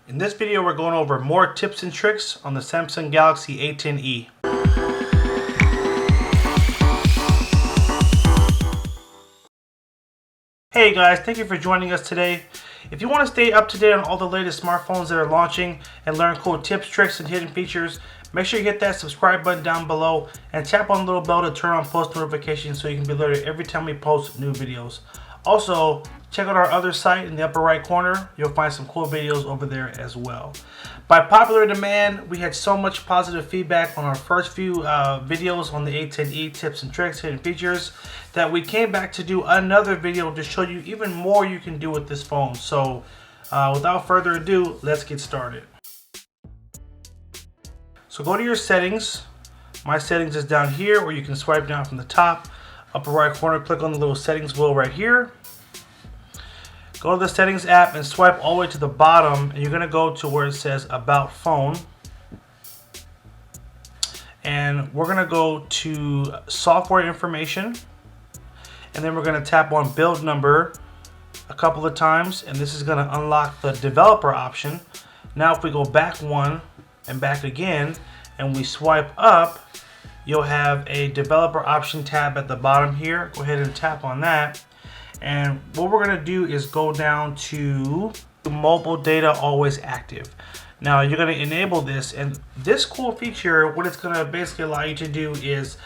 In this video, we're going over more tips and tricks on the Samsung Galaxy A10e. Hey guys, thank you for joining us today. If you want to stay up to date on all the latest smartphones that are launching and learn cool tips, tricks, and hidden features, make sure you hit that subscribe button down below and tap on the little bell to turn on post notifications so you can be alerted every time we post new videos. Also, check out our other site in the upper right corner. You'll find some cool videos over there as well. By popular demand, we had so much positive feedback on our first few videos on the A10e tips and tricks, hidden features, that we came back to do another video to show you even more you can do with this phone. So without further ado, let's get started. So go to your settings. My settings is down here, or you can swipe down from the top. Upper right corner, click on the little settings wheel right here. Go to the settings app and swipe all the way to the bottom, and you're going to go to where it says about phone. And we're going to go to software information, and then we're going to tap on build number a couple of times, and this is going to unlock the developer option. Now if we go back one and back again and we swipe up, you'll have a developer option tab at the bottom here. Go ahead and tap on that. And what we're going to do is go down to mobile data always active. Now you're going to enable this, and this cool feature, what it's going to basically allow you to do is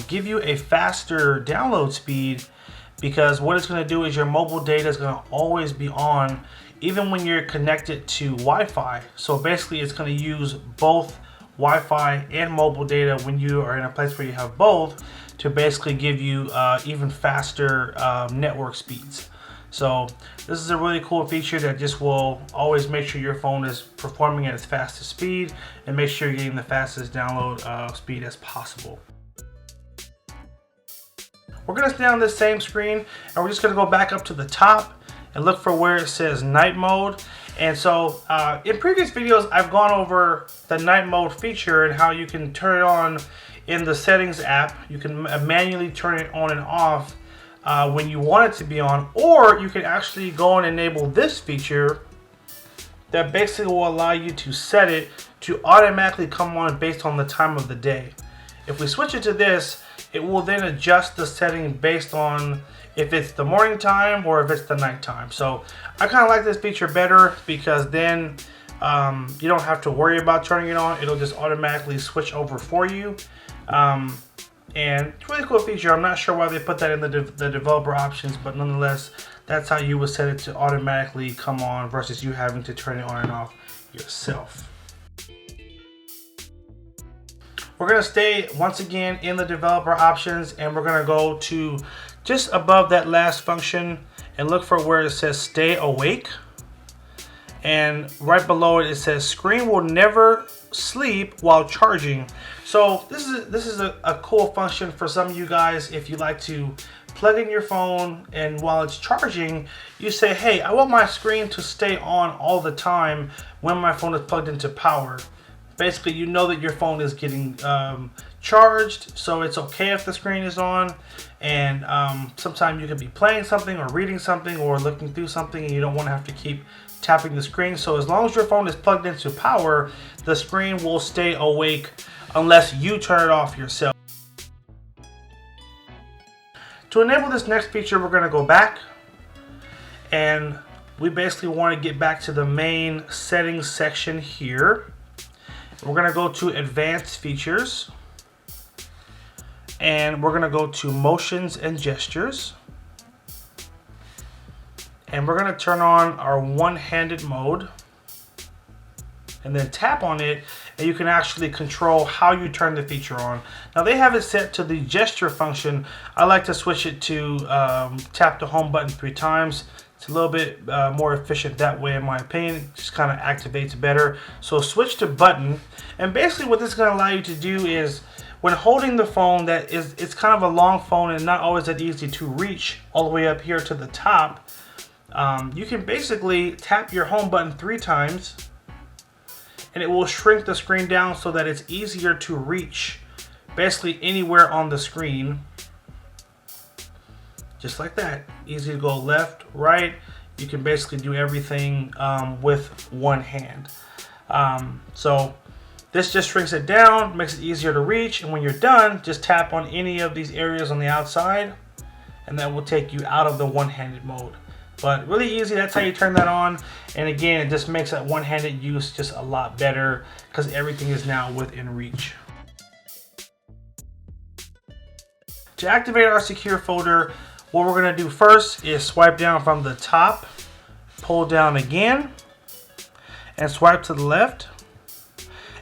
give you a faster download speed, because what it's going to do is your mobile data is going to always be on even when you're connected to Wi-Fi. So basically it's going to use both Wi-Fi and mobile data when you are in a place where you have both, to basically give you even faster network speeds. So this is a really cool feature that just will always make sure your phone is performing at its fastest speed and make sure you're getting the fastest download speed as possible. We're going to stay on this same screen, and we're just going to go back up to the top and look for where it says night mode. And so in previous videos, I've gone over the night mode feature and how you can turn it on in the settings app. You can manually turn it on and off when you want it to be on, or you can actually go and enable this feature that basically will allow you to set it to automatically come on based on the time of the day. If we switch it to this, it will then adjust the setting based on if it's the morning time or if it's the night time. So I kind of like this feature better, because then you don't have to worry about turning it on. It'll just automatically switch over for you. And it's a really cool feature. I'm not sure why they put that in the developer options, but nonetheless, that's how you would set it to automatically come on versus you having to turn it on and off yourself. We're going to stay once again in the developer options, and we're going to go to just above that last function and look for where it says stay awake. And right below it, it says screen will never sleep while charging. So this is a cool function for some of you guys. If you like to plug in your phone and while it's charging, you say, hey, I want my screen to stay on all the time when my phone is plugged into power. Basically, you know that your phone is getting charged, so it's okay if the screen is on. And sometimes you could be playing something or reading something or looking through something, and you don't want to have to keep tapping the screen. So as long as your phone is plugged into power, the screen will stay awake unless you turn it off yourself. To enable this next feature, we're going to go back, and we basically want to get back to the main settings section here. We're going to go to advanced features, and we're going to go to motions and gestures, and we're going to turn on our one-handed mode, and then tap on it, and you can actually control how you turn the feature on. Now they have it set to the gesture function. I like to switch it to tap the home button 3 times. It's a little bit more efficient that way, in my opinion. It just kind of activates better. So switch to button, and basically what this is going to allow you to do is, when holding the phone, it's kind of a long phone and not always that easy to reach all the way up here to the top, you can basically tap your home button 3 times, and it will shrink the screen down so that it's easier to reach basically anywhere on the screen. Just like that. Easy to go left, right. you can basically do everything with one hand. So this just shrinks it down, makes it easier to reach, and when you're done, just tap on any of these areas on the outside, and that will take you out of the one-handed mode. But really easy, that's how you turn that on. And again, it just makes that one-handed use just a lot better because everything is now within reach. To activate our secure folder, what we're gonna do first is swipe down from the top, pull down again, and swipe to the left.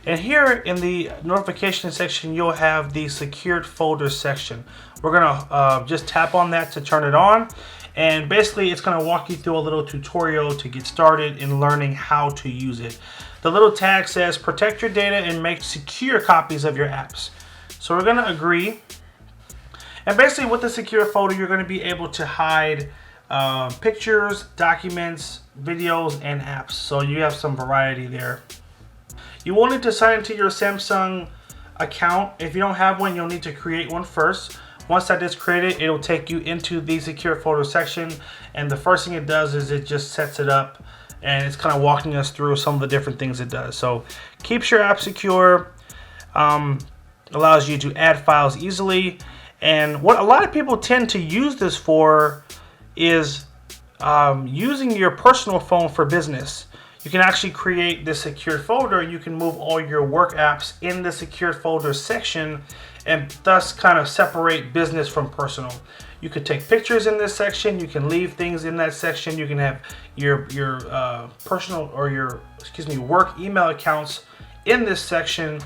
And here in the notification section, you'll have the secured folder section. We're gonna just tap on that to turn it on. And basically it's gonna walk you through a little tutorial to get started in learning how to use it. The little tag says, protect your data and make secure copies of your apps. So we're gonna agree. And basically with the secure folder, you're gonna be able to hide pictures, documents, videos, and apps. So you have some variety there. You will need to sign into your Samsung account. If you don't have one, you'll need to create one first. Once that is created, it'll take you into the secure folder section. And the first thing it does is it just sets it up, and it's kind of walking us through some of the different things it does. So keeps your app secure, allows you to add files easily. And what a lot of people tend to use this for is using your personal phone for business. You can actually create this secure folder. You can move all your work apps in the secure folder section and thus kind of separate business from personal. You could take pictures in this section. You can leave things in that section. You can have your personal or your work email accounts in this section.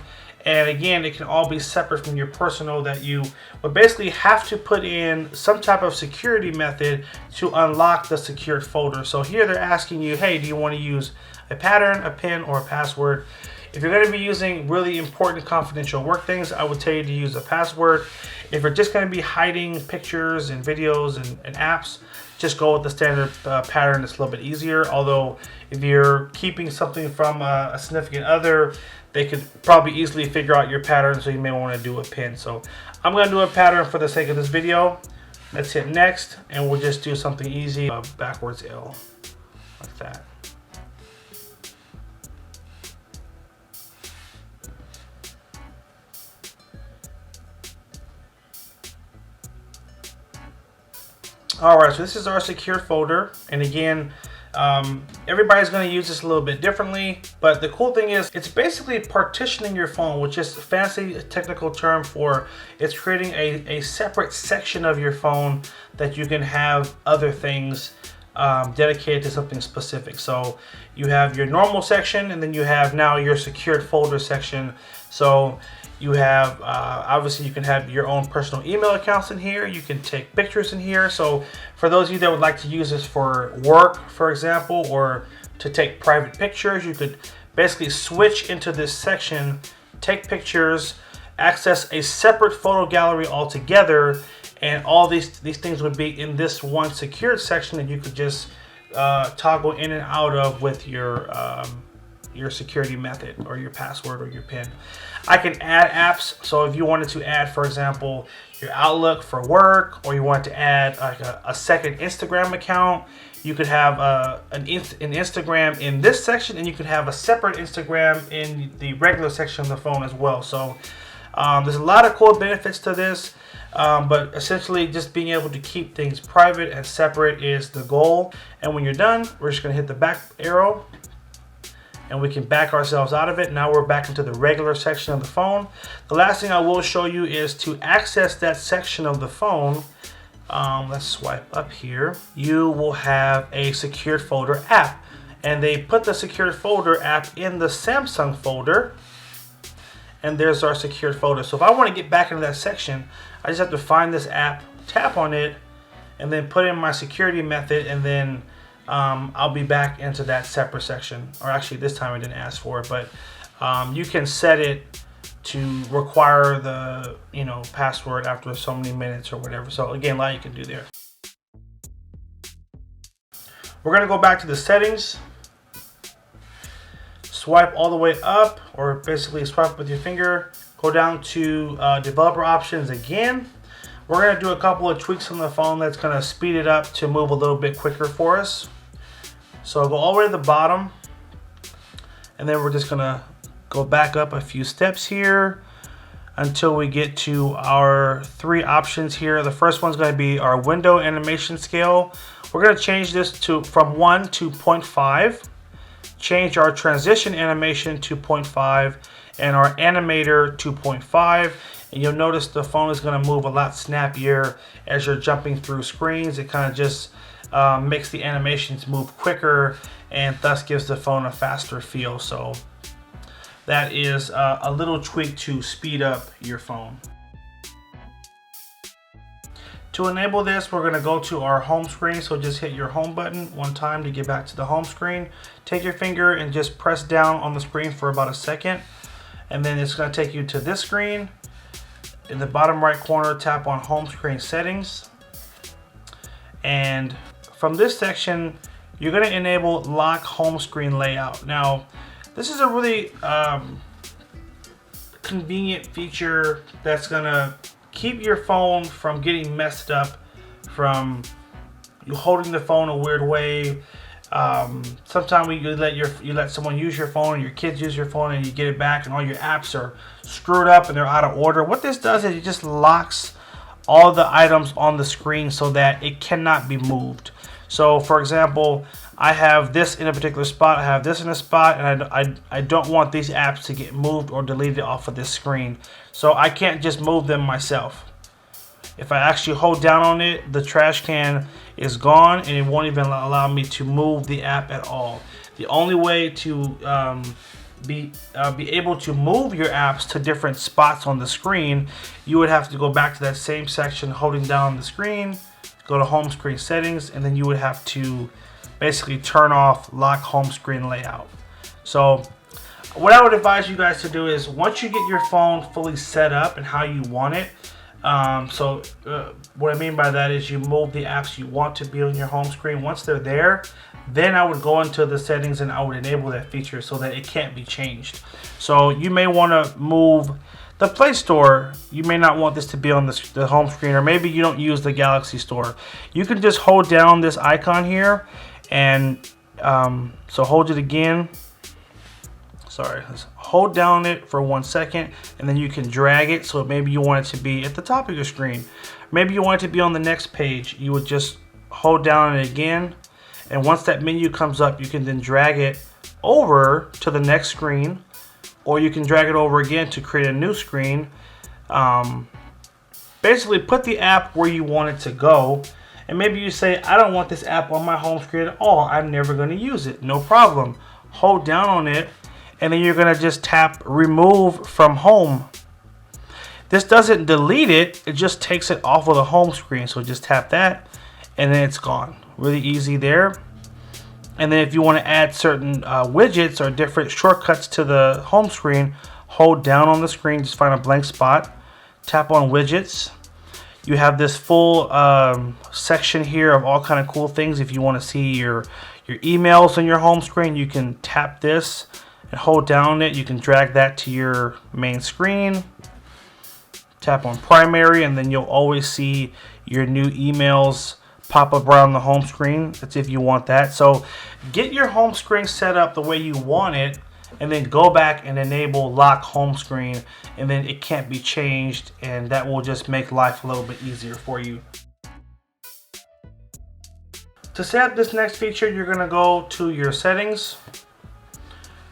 And again, it can all be separate from your personal that you would basically have to put in some type of security method to unlock the secured folder. So here they're asking you, hey, do you want to use a pattern, a PIN, or a password? If you're going to be using really important confidential work things, I would tell you to use a password. If you're just going to be hiding pictures and videos and apps, just go with the standard pattern. It's a little bit easier. Although if you're keeping something from a significant other, they could probably easily figure out your pattern, so you may want to do a PIN. So I'm going to do a pattern for the sake of this video. Let's hit next, and we'll just do something easy, backwards L, like that. Alright, so this is our secure folder, and again, everybody's going to use this a little bit differently, but the cool thing is it's basically partitioning your phone, which is a fancy technical term for it's creating a separate section of your phone that you can have other things dedicated to something specific. So you have your normal section, and then you have now your secured folder section. So you have, obviously you can have your own personal email accounts in here. You can take pictures in here. So for those of you that would like to use this for work, for example, or to take private pictures, you could basically switch into this section, take pictures, access a separate photo gallery altogether, and all these things would be in this one secured section that you could just toggle in and out of with your security method or your password or your PIN. I can add apps, so if you wanted to add, for example, your Outlook for work, or you want to add like a second Instagram account, you could have an Instagram in this section, and you could have a separate Instagram in the regular section of the phone as well. So there's a lot of cool benefits to this, but essentially just being able to keep things private and separate is the goal. And when you're done, we're just going to hit the back arrow, and we can back ourselves out of it. Now we're back into the regular section of the phone. The last thing I will show you is to access that section of the phone. Let's swipe up here. You will have a secured folder app, and they put the secured folder app in the Samsung folder, and there's our secured folder. So if I want to get back into that section, I just have to find this app, tap on it, and then put in my security method, and then I'll be back into that separate section. Or actually this time I didn't ask for it, but you can set it to require the password after so many minutes or whatever. So again, a lot you can do there. We're gonna go back to the settings, swipe all the way up, or basically swipe with your finger, go down to developer options again. We're gonna do a couple of tweaks on the phone that's gonna speed it up to move a little bit quicker for us. So I'll go all the way to the bottom, and then we're just gonna go back up a few steps here until we get to our 3 options here. The first one's gonna be our window animation scale. We're gonna change this from 1 to 0.5, change our transition animation to 0.5, and our animator to 0.5. And you'll notice the phone is gonna move a lot snappier as you're jumping through screens. It kind of just makes the animations move quicker and thus gives the phone a faster feel. So that is a little tweak to speed up your phone. To enable this, we're going to go to our home screen. So just hit your home button one time to get back to the home screen. Take your finger and just press down on the screen for about a second. And then it's going to take you to this screen. In the bottom right corner, tap on home screen settings. And from this section, you're going to enable lock home screen layout. Now, this is a really convenient feature that's going to keep your phone from getting messed up from you holding the phone a weird way. Sometimes you let someone use your phone, and your kids use your phone, and you get it back and all your apps are screwed up and they're out of order. What this does is it just locks all the items on the screen so that it cannot be moved. So for example, I have this in a particular spot, I have this in a spot, and I don't want these apps to get moved or deleted off of this screen. So I can't just move them myself. If I actually hold down on it, the trash can is gone and it won't even allow me to move the app at all. The only way to be able to move your apps to different spots on the screen, you would have to go back to that same section, holding down the screen, go to home screen settings, and then you would have to basically turn off lock home screen layout. So what I would advise you guys to do is once you get your phone fully set up and how you want it, what I mean by that is you move the apps you want to be on your home screen. Once they're there, then I would go into the settings and I would enable that feature so that it can't be changed. So you may want to move the Play Store. You may not want this to be on the home screen, or maybe you don't use the Galaxy Store. You can just hold down this icon here, and so hold it again. Sorry, let's hold down it for 1 second, and then you can drag it. So maybe you want it to be at the top of your screen. Maybe you want it to be on the next page. You would just hold down it again, and once that menu comes up, you can then drag it over to the next screen, or you can drag it over again to create a new screen. Basically, put the app where you want it to go. And maybe you say, I don't want this app on my home screen at all. I'm never going to use it. No problem. Hold down on it, and then you're going to just tap remove from home. This doesn't delete it. It just takes it off of the home screen. So just tap that, and then it's gone. Really easy there. And then if you want to add certain widgets or different shortcuts to the home screen, hold down on the screen. Just find a blank spot. Tap on widgets. You have this full section here of all kind of cool things. If you want to see your emails on your home screen, you can tap this and hold down on it. You can drag that to your main screen. Tap on primary, and then you'll always see your new emails pop up around the home screen. That's if you want that. So get your home screen set up the way you want it, and then go back and enable lock home screen, and then it can't be changed, and that will just make life a little bit easier for you. To set up this next feature, you're going to go to your settings,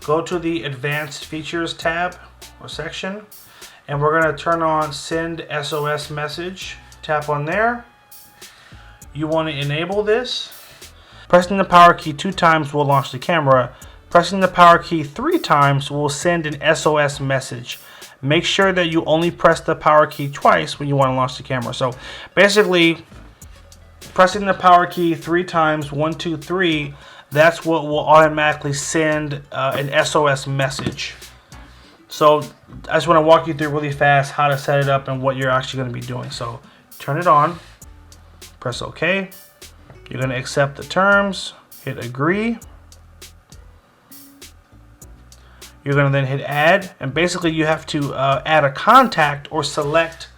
go to the advanced features tab or section, and we're going to turn on send SOS message. Tap on there. You want to enable this. Pressing the power key 2 times will launch the camera. Pressing the power key 3 times will send an SOS message. Make sure that you only press the power key twice when you want to launch the camera. So basically, pressing the power key 3 times, 1, 2, 3, that's what will automatically send an SOS message. So I just want to walk you through really fast how to set it up and what you're actually going to be doing. So turn it on, press OK. You're going to accept the terms, hit agree. You're going to then hit add, and basically you have to add a contact or select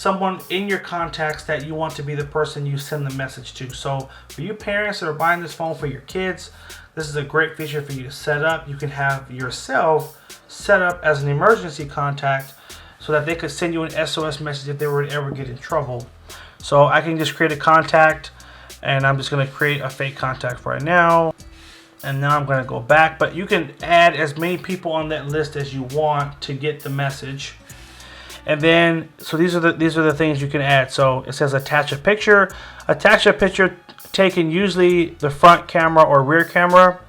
someone in your contacts that you want to be the person you send the message to. So for you parents that are buying this phone for your kids, this is a great feature for you to set up. You can have yourself set up as an emergency contact so that they could send you an SOS message if they were to ever get in trouble. So I can just create a contact, and I'm just going to create a fake contact right now. And now I'm going to go back, but you can add as many people on that list as you want to get the message. And then, so these are the things you can add. So it says attach a picture. Attach a picture taken usually the front camera or rear camera,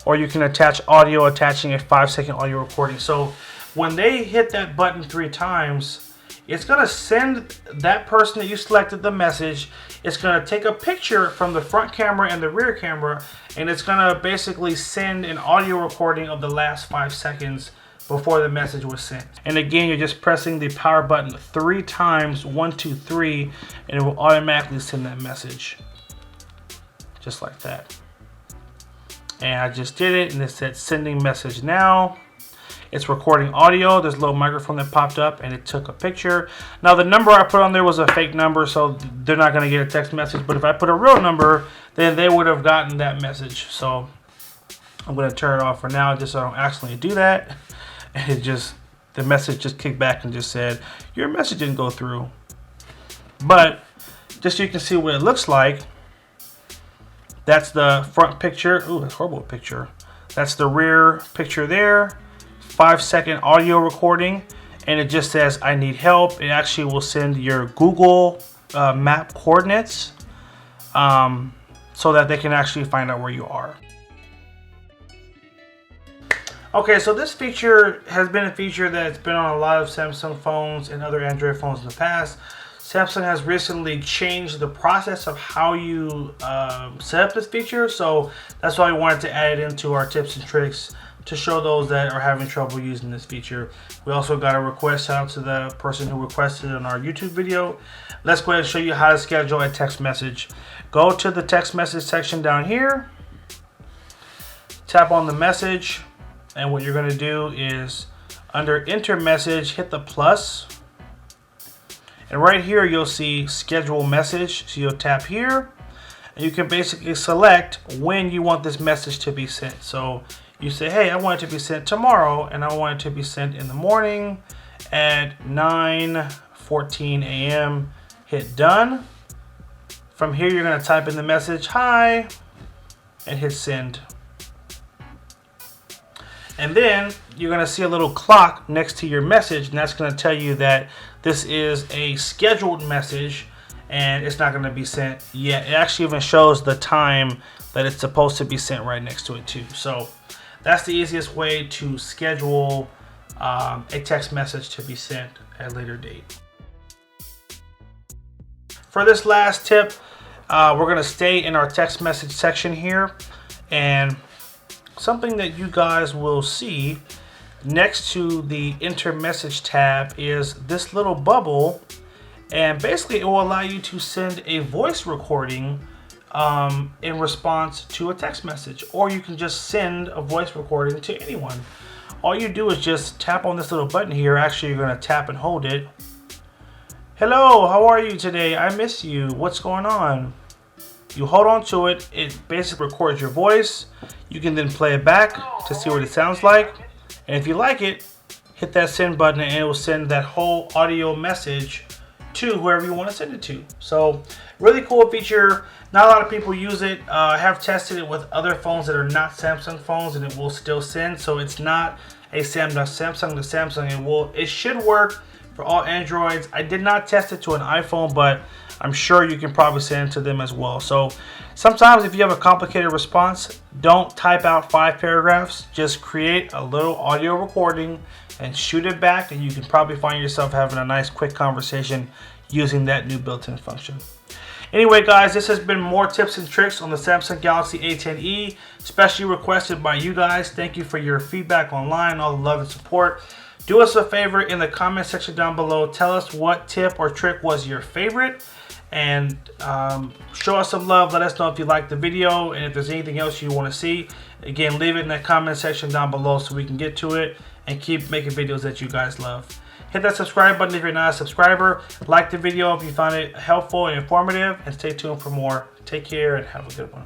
or you can attach audio, attaching a 5-second audio recording. So when they hit that button 3 times, it's going to send that person that you selected the message. It's going to take a picture from the front camera and the rear camera, and it's going to basically send an audio recording of the last 5 seconds before the message was sent. And again, you're just pressing the power button 3 times, 1, 2, 3, and it will automatically send that message. Just like that. And I just did it, and it said sending message now. It's recording audio. There's a little microphone that popped up, and it took a picture. Now the number I put on there was a fake number, so they're not going to get a text message. But if I put a real number, then they would have gotten that message. So I'm going to turn it off for now, just so I don't accidentally do that. And the message just kicked back and just said, your message didn't go through. But just so you can see what it looks like, that's the front picture. Ooh, that's a horrible picture. That's the rear picture there. 5-second audio recording, and it just says I need help. It actually will send your Google map coordinates so that they can actually find out where you are. Okay, so this feature has been a feature that's been on a lot of Samsung phones and other Android phones in the past. Samsung has recently changed the process of how you set up this feature, so that's why we wanted to add it into our tips and tricks to show those that are having trouble using this feature. We also got a request out to the person who requested it on our YouTube video. Let's go ahead and show you how to schedule a text message. Go to the text message section down here, tap on the message, and what you're going to do is under enter message, hit the plus, and right here you'll see schedule message. So you'll tap here, and you can basically select when you want this message to be sent. So you say, hey, I want it to be sent tomorrow, and I want it to be sent in the morning at 9:14 a.m. Hit done. From here, you're going to type in the message, hi, and hit send. And then you're going to see a little clock next to your message, and that's going to tell you that this is a scheduled message, and it's not going to be sent yet. It actually even shows the time that it's supposed to be sent right next to it too. So that's the easiest way to schedule a text message to be sent at a later date. For this last tip, we're going to stay in our text message section here, and something that you guys will see next to the enter message tab is this little bubble, and basically it will allow you to send a voice recording in response to a text message, or you can just send a voice recording to anyone. All you do is just tap on this little button here. Actually, you're going to tap and hold it. Hello, how are you today? I miss you. What's going on? You hold on to it. It basically records your voice. You can then play it back to see what it sounds like. And if you like it, hit that send button, and it will send that whole audio message to whoever you want to send it to. So really cool feature. Not a lot of people use it. I have tested it with other phones that are not Samsung phones, and it will still send. So it's not a Samsung to Samsung. It should work for all Androids. I did not test it to an iPhone, but I'm sure you can probably send it to them as well. So sometimes if you have a complicated response, don't type out 5 paragraphs. Just create a little audio recording and shoot it back, and you can probably find yourself having a nice quick conversation using that new built-in function. Anyway, guys, this has been more tips and tricks on the Samsung Galaxy A10e, especially requested by you guys. Thank you for your feedback online, all the love and support. Do us a favor in the comment section down below. Tell us what tip or trick was your favorite, and show us some love. Let us know if you liked the video, and if there's anything else you want to see. Again, leave it in that comment section down below so we can get to it and keep making videos that you guys love. Hit that subscribe button if you're not a subscriber. Like the video if you found it helpful and informative, and stay tuned for more. Take care and have a good one.